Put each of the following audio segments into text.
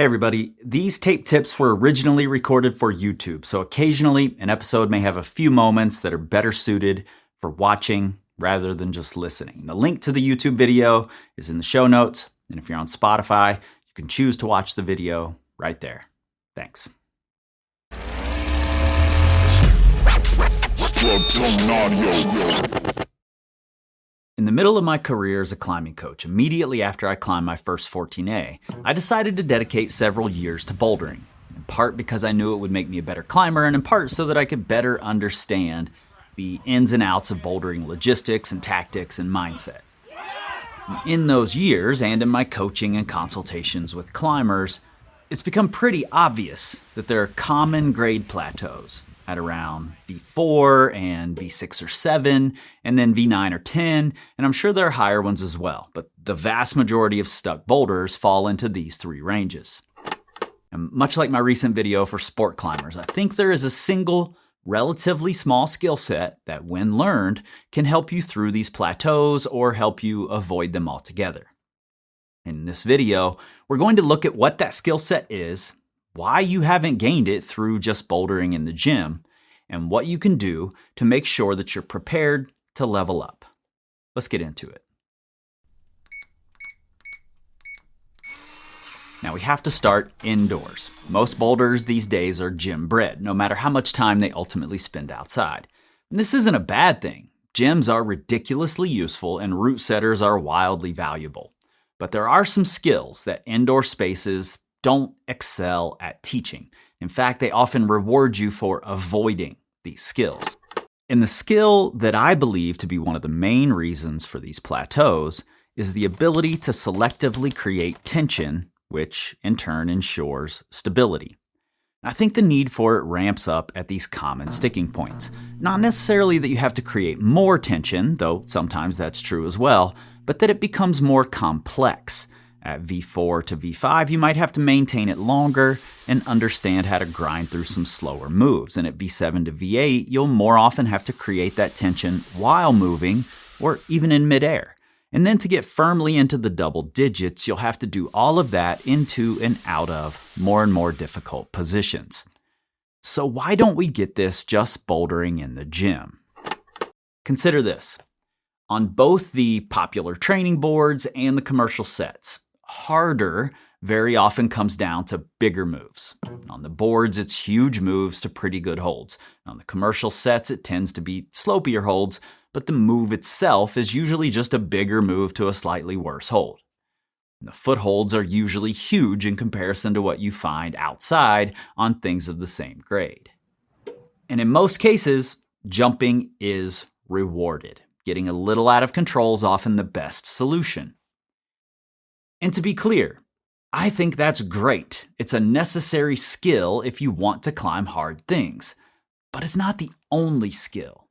Hey everybody, these tape tips were originally recorded for YouTube, so occasionally an episode may have a few moments that are better suited for watching rather than just listening. The link to the YouTube video is in the show notes, and if you're on Spotify, you can choose to watch the video right there. Thanks. In the middle of my career as a climbing coach, immediately after I climbed my first 14A, I decided to dedicate several years to bouldering, in part because I knew it would make me a better climber, and in part so that I could better understand the ins and outs of bouldering logistics and tactics and mindset. In those years, and in my coaching and consultations with climbers, it's become pretty obvious that there are common grade plateaus at around V4 and V6 or 7, and then V9 or 10, and I'm sure there are higher ones as well, but the vast majority of stuck boulders fall into these three ranges. And much like my recent video for sport climbers, I think there is a single, relatively small skill set that, when learned, can help you through these plateaus or help you avoid them altogether. In this video, we're going to look at what that skill set is, why you haven't gained it through just bouldering in the gym, and what you can do to make sure that you're prepared to level up. Let's get into it. Now we have to start indoors. Most boulders these days are gym bred, no matter how much time they ultimately spend outside. And this isn't a bad thing. Gyms are ridiculously useful and route setters are wildly valuable. But there are some skills that indoor spaces don't excel at teaching. In fact, they often reward you for avoiding these skills. And the skill that I believe to be one of the main reasons for these plateaus is the ability to selectively create tension, which in turn ensures stability. I think the need for it ramps up at these common sticking points. Not necessarily that you have to create more tension, though sometimes that's true as well, but that it becomes more complex. At V4 to V5, you might have to maintain it longer and understand how to grind through some slower moves. And at V7 to V8, you'll more often have to create that tension while moving or even in midair. And then to get firmly into the double digits, you'll have to do all of that into and out of more and more difficult positions. So why don't we get this just bouldering in the gym? Consider this. On both the popular training boards and the commercial sets, harder very often comes down to bigger moves. On the boards, it's huge moves to pretty good holds. On the commercial sets, it tends to be slopier holds, but the move itself is usually just a bigger move to a slightly worse hold. And the footholds are usually huge in comparison to what you find outside on things of the same grade. And in most cases, jumping is rewarded. Getting a little out of control is often the best solution. And to be clear, I think that's great. It's a necessary skill if you want to climb hard things, but it's not the only skill.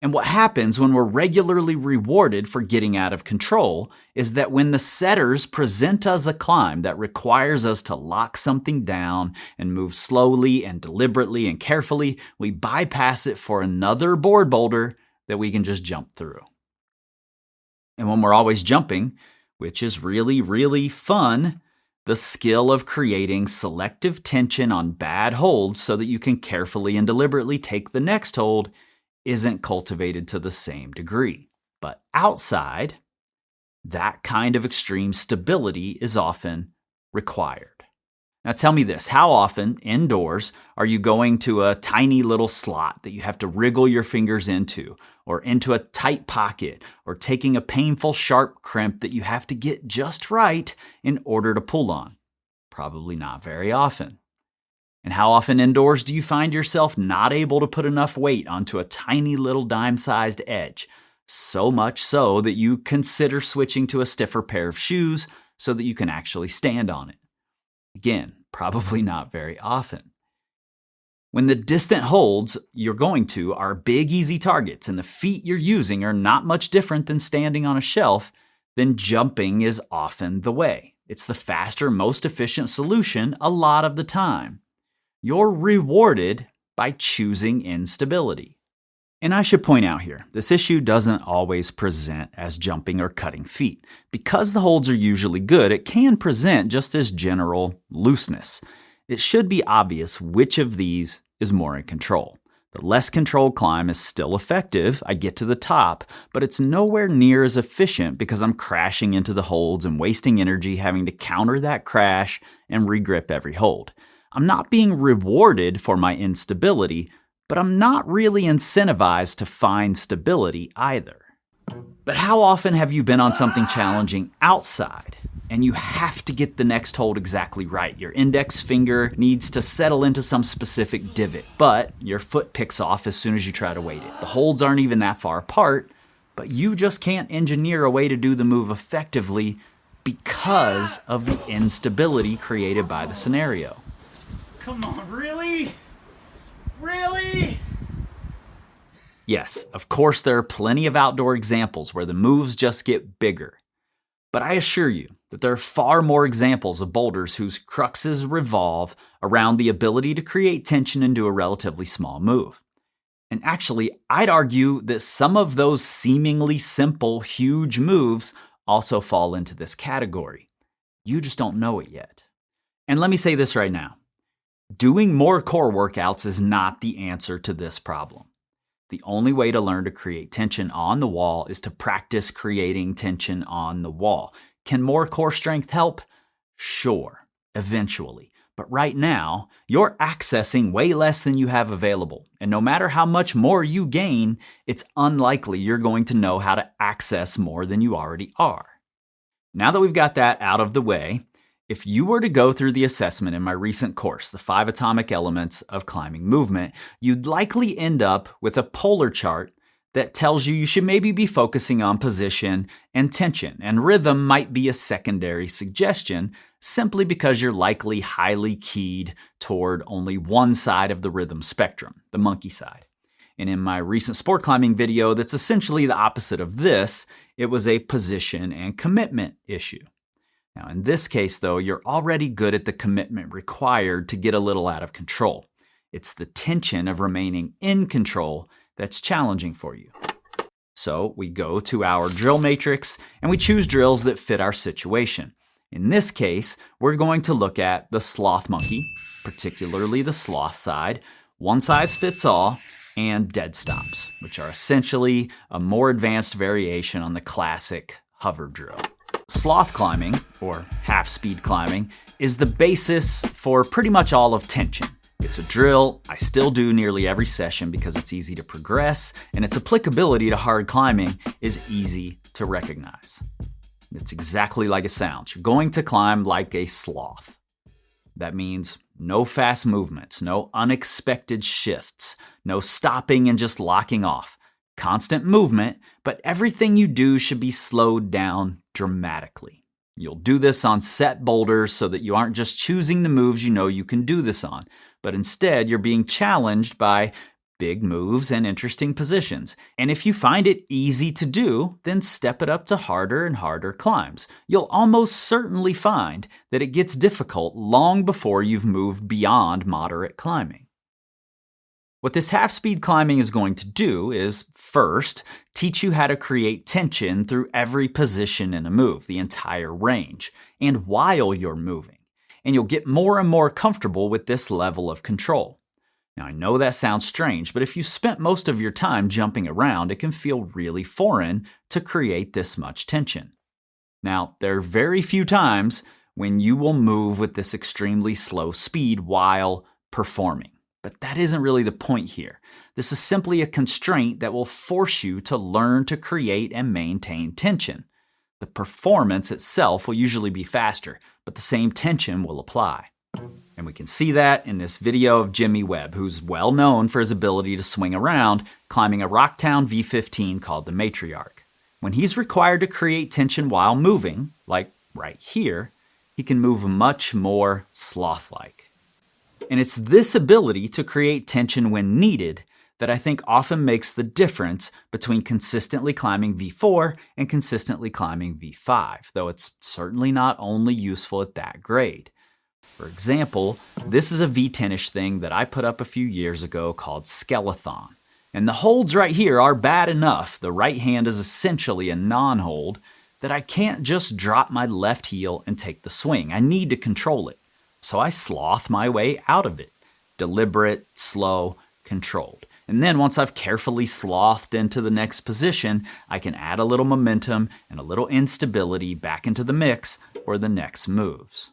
And what happens when we're regularly rewarded for getting out of control is that when the setters present us a climb that requires us to lock something down and move slowly and deliberately and carefully, we bypass it for another board boulder that we can just jump through. And when we're always jumping, which is really, really fun, the skill of creating selective tension on bad holds so that you can carefully and deliberately take the next hold isn't cultivated to the same degree. But outside, that kind of extreme stability is often required. Now tell me this, how often indoors are you going to a tiny little slot that you have to wriggle your fingers into, or into a tight pocket, or taking a painful sharp crimp that you have to get just right in order to pull on? Probably not very often. And how often indoors do you find yourself not able to put enough weight onto a tiny little dime-sized edge? So much so that you consider switching to a stiffer pair of shoes so that you can actually stand on it. Again, probably not very often. When the distant holds you're going to are big, easy targets and the feet you're using are not much different than standing on a shelf, then jumping is often the way. It's the faster, most efficient solution a lot of the time. You're rewarded by choosing instability. And I should point out here, this issue doesn't always present as jumping or cutting feet. Because the holds are usually good, it can present just as general looseness. It should be obvious which of these is more in control. The less controlled climb is still effective, I get to the top, but it's nowhere near as efficient because I'm crashing into the holds and wasting energy having to counter that crash and regrip every hold. I'm not being rewarded for my instability, but I'm not really incentivized to find stability either. But how often have you been on something challenging outside and you have to get the next hold exactly right? Your index finger needs to settle into some specific divot, but your foot picks off as soon as you try to weight it. The holds aren't even that far apart, but you just can't engineer a way to do the move effectively because of the instability created by the scenario. Come on, really? Really? Yes, of course there are plenty of outdoor examples where the moves just get bigger. But I assure you that there are far more examples of boulders whose cruxes revolve around the ability to create tension and do a relatively small move. And actually, I'd argue that some of those seemingly simple, huge moves also fall into this category. You just don't know it yet. And let me say this right now. Doing more core workouts is not the answer to this problem. The only way to learn to create tension on the wall is to practice creating tension on the wall. Can more core strength help? Sure, eventually. But right now, you're accessing way less than you have available. And no matter how much more you gain, it's unlikely you're going to know how to access more than you already are. Now that we've got that out of the way, if you were to go through the assessment in my recent course, The 5 Atomic Elements of Climbing Movement, you'd likely end up with a polar chart that tells you should maybe be focusing on position and tension, and rhythm might be a secondary suggestion simply because you're likely highly keyed toward only one side of the rhythm spectrum, the monkey side. And in my recent sport climbing video that's essentially the opposite of this, it was a position and commitment issue. Now, in this case, though, you're already good at the commitment required to get a little out of control. It's the tension of remaining in control that's challenging for you. So we go to our drill matrix and we choose drills that fit our situation. In this case, we're going to look at the sloth monkey, particularly the sloth side, one size fits all, and dead stops, which are essentially a more advanced variation on the classic hover drill. Sloth climbing, or half-speed climbing, is the basis for pretty much all of tension. It's a drill I still do nearly every session because it's easy to progress, and its applicability to hard climbing is easy to recognize. It's exactly like it sounds. You're going to climb like a sloth. That means no fast movements, no unexpected shifts, no stopping and just locking off. Constant movement, but everything you do should be slowed down dramatically. You'll do this on set boulders so that you aren't just choosing the moves you know you can do this on, but instead you're being challenged by big moves and interesting positions. And if you find it easy to do, then step it up to harder and harder climbs. You'll almost certainly find that it gets difficult long before you've moved beyond moderate climbing. What this half-speed climbing is going to do is, first, teach you how to create tension through every position in a move, the entire range, and while you're moving. And you'll get more and more comfortable with this level of control. Now, I know that sounds strange, but if you spent most of your time jumping around, it can feel really foreign to create this much tension. Now, there are very few times when you will move with this extremely slow speed while performing. But that isn't really the point here. This is simply a constraint that will force you to learn to create and maintain tension. The performance itself will usually be faster, but the same tension will apply. And we can see that in this video of Jimmy Webb, who's well known for his ability to swing around, climbing a Rocktown V15 called the Matriarch. When he's required to create tension while moving, like right here, he can move much more sloth-like. And it's this ability to create tension when needed that I think often makes the difference between consistently climbing V4 and consistently climbing V5, though it's certainly not only useful at that grade. For example, this is a V10-ish thing that I put up a few years ago called Skeleton. And the holds right here are bad enough. The right hand is essentially a non-hold that I can't just drop my left heel and take the swing. I need to control it. So I sloth my way out of it. Deliberate, slow, controlled. And then once I've carefully slothed into the next position, I can add a little momentum and a little instability back into the mix for the next moves.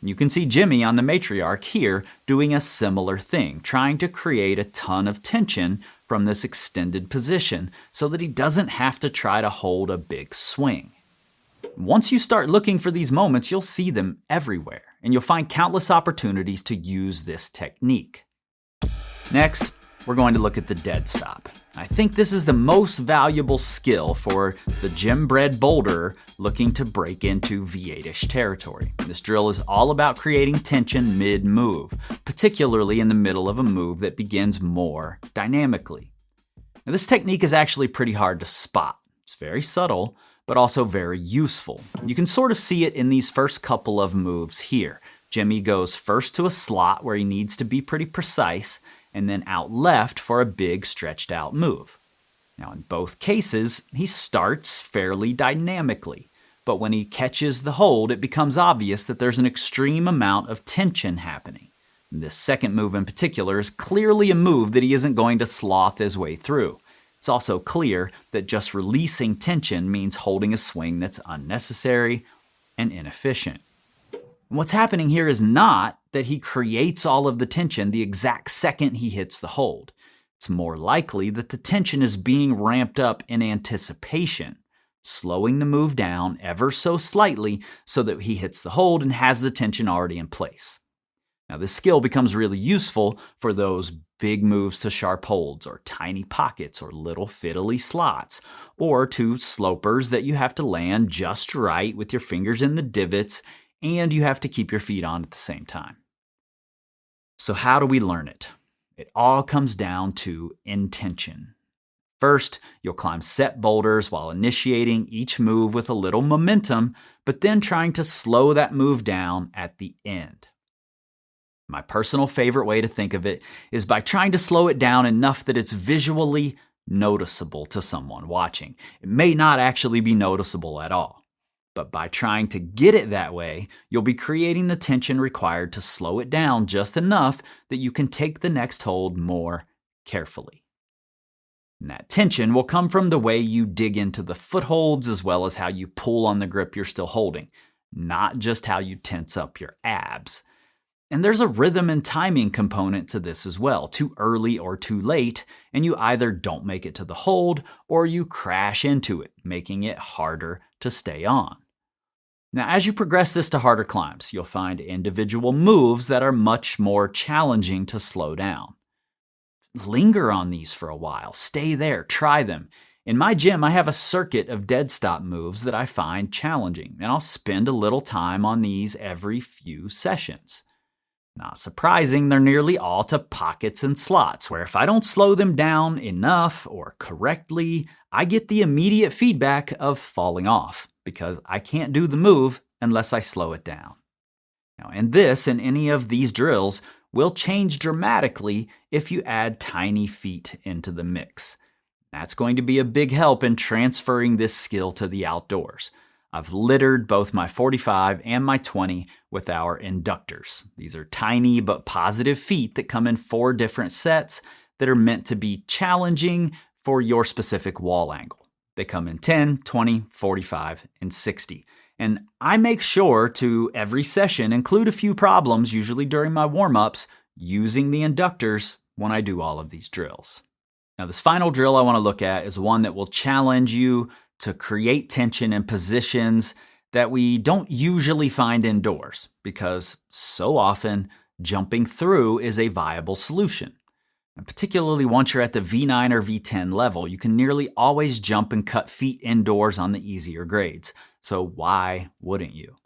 You can see Jimmy on the matriarch here doing a similar thing, trying to create a ton of tension from this extended position so that he doesn't have to try to hold a big swing. Once you start looking for these moments, you'll see them everywhere, and you'll find countless opportunities to use this technique. Next, we're going to look at the dead stop. I think this is the most valuable skill for the gym-bred boulderer looking to break into V8-ish territory. This drill is all about creating tension mid-move, particularly in the middle of a move that begins more dynamically. Now, this technique is actually pretty hard to spot. It's very subtle, but also very useful. You can sort of see it in these first couple of moves here. Jimmy goes first to a slot where he needs to be pretty precise, and then out left for a big stretched out move. Now in both cases, he starts fairly dynamically, but when he catches the hold, it becomes obvious that there's an extreme amount of tension happening. And this second move in particular is clearly a move that he isn't going to sloth his way through. It's also clear that just releasing tension means holding a swing that's unnecessary and inefficient. What's happening here is not that he creates all of the tension the exact second he hits the hold. It's more likely that the tension is being ramped up in anticipation, slowing the move down ever so slightly so that he hits the hold and has the tension already in place. Now, this skill becomes really useful for those big moves to sharp holds, or tiny pockets, or little fiddly slots, or to slopers that you have to land just right with your fingers in the divots and you have to keep your feet on at the same time. So how do we learn it? It all comes down to intention. First, you'll climb set boulders while initiating each move with a little momentum, but then trying to slow that move down at the end. My personal favorite way to think of it is by trying to slow it down enough that it's visually noticeable to someone watching. It may not actually be noticeable at all. But by trying to get it that way, you'll be creating the tension required to slow it down just enough that you can take the next hold more carefully. And that tension will come from the way you dig into the footholds as well as how you pull on the grip you're still holding, not just how you tense up your abs. And there's a rhythm and timing component to this as well. Too early or too late, and you either don't make it to the hold or you crash into it, making it harder to stay on. Now, as you progress this to harder climbs, you'll find individual moves that are much more challenging to slow down. Linger on these for a while. Stay there. Try them. In my gym, I have a circuit of dead stop moves that I find challenging, and I'll spend a little time on these every few sessions. Not surprising, they're nearly all to pockets and slots, where if I don't slow them down enough or correctly, I get the immediate feedback of falling off, because I can't do the move unless I slow it down. Now, and this and any of these drills will change dramatically if you add tiny feet into the mix. That's going to be a big help in transferring this skill to the outdoors. I've littered both my 45 and my 20 with our inductors. These are tiny but positive feet that come in 4 different sets that are meant to be challenging for your specific wall angle. They come in 10, 20, 45, and 60. And I make sure to, every session, include a few problems, usually during my warm-ups, using the inductors when I do all of these drills. Now, this final drill I want to look at is one that will challenge you to create tension in positions that we don't usually find indoors, because so often jumping through is a viable solution. And particularly once you're at the V9 or V10 level, you can nearly always jump and cut feet indoors on the easier grades. So why wouldn't you?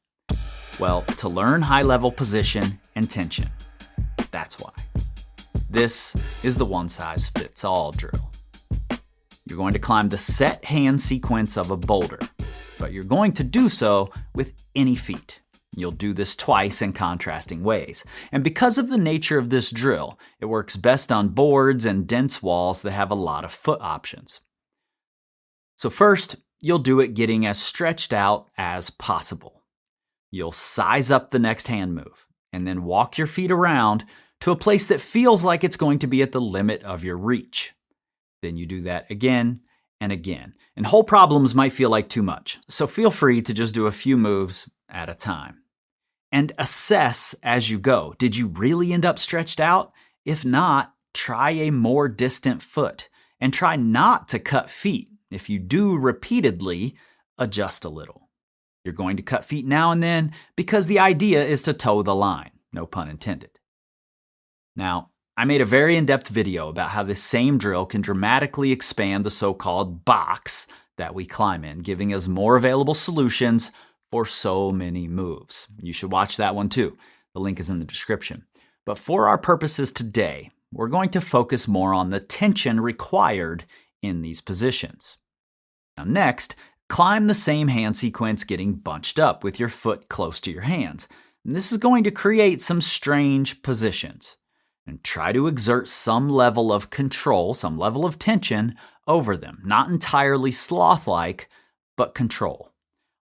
Well, to learn high-level position and tension. That's why. This is the one-size-fits-all drill. You're going to climb the set hand sequence of a boulder, but you're going to do so with any feet. You'll do this twice in contrasting ways. And because of the nature of this drill, it works best on boards and dense walls that have a lot of foot options. So first, you'll do it getting as stretched out as possible. You'll size up the next hand move, and then walk your feet around to a place that feels like it's going to be at the limit of your reach. Then you do that again and again. And whole problems might feel like too much, so feel free to just do a few moves at a time. And assess as you go. Did you really end up stretched out? If not, try a more distant foot. And try not to cut feet. If you do repeatedly, adjust a little. You're going to cut feet now and then because the idea is to toe the line. No pun intended. Now, I made a very in-depth video about how this same drill can dramatically expand the so-called box that we climb in, giving us more available solutions for so many moves. You should watch that one too. The link is in the description. But for our purposes today, we're going to focus more on the tension required in these positions. Now next, climb the same hand sequence getting bunched up with your foot close to your hands. And this is going to create some strange positions. And try to exert some level of control, some level of tension over them. Not entirely sloth-like, but control.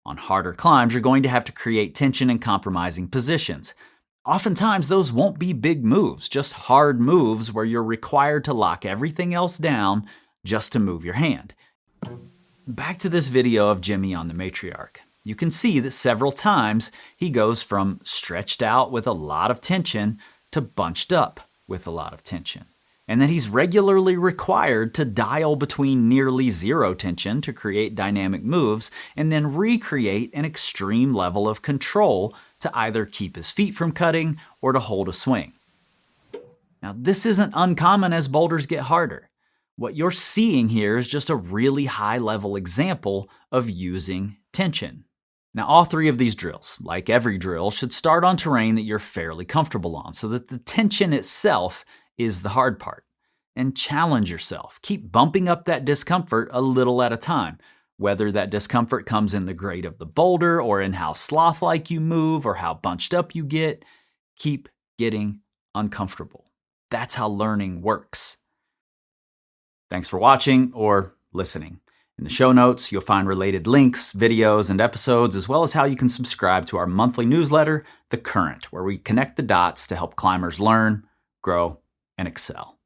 On harder climbs, you're going to have to create tension in compromising positions. Oftentimes, those won't be big moves, just hard moves where you're required to lock everything else down just to move your hand. Back to this video of Jimmy on the matriarch. You can see that several times he goes from stretched out with a lot of tension to bunched up with a lot of tension. And that he's regularly required to dial between nearly zero tension to create dynamic moves and then recreate an extreme level of control to either keep his feet from cutting or to hold a swing. Now, this isn't uncommon as boulders get harder. What you're seeing here is just a really high-level example of using tension. Now, all three of these drills, like every drill, should start on terrain that you're fairly comfortable on so that the tension itself is the hard part. And challenge yourself. Keep bumping up that discomfort a little at a time. Whether that discomfort comes in the grade of the boulder or in how sloth-like you move or how bunched up you get, keep getting uncomfortable. That's how learning works. Thanks for watching or listening. In the show notes, you'll find related links, videos, and episodes, as well as how you can subscribe to our monthly newsletter, The Current, where we connect the dots to help climbers learn, grow, and excel.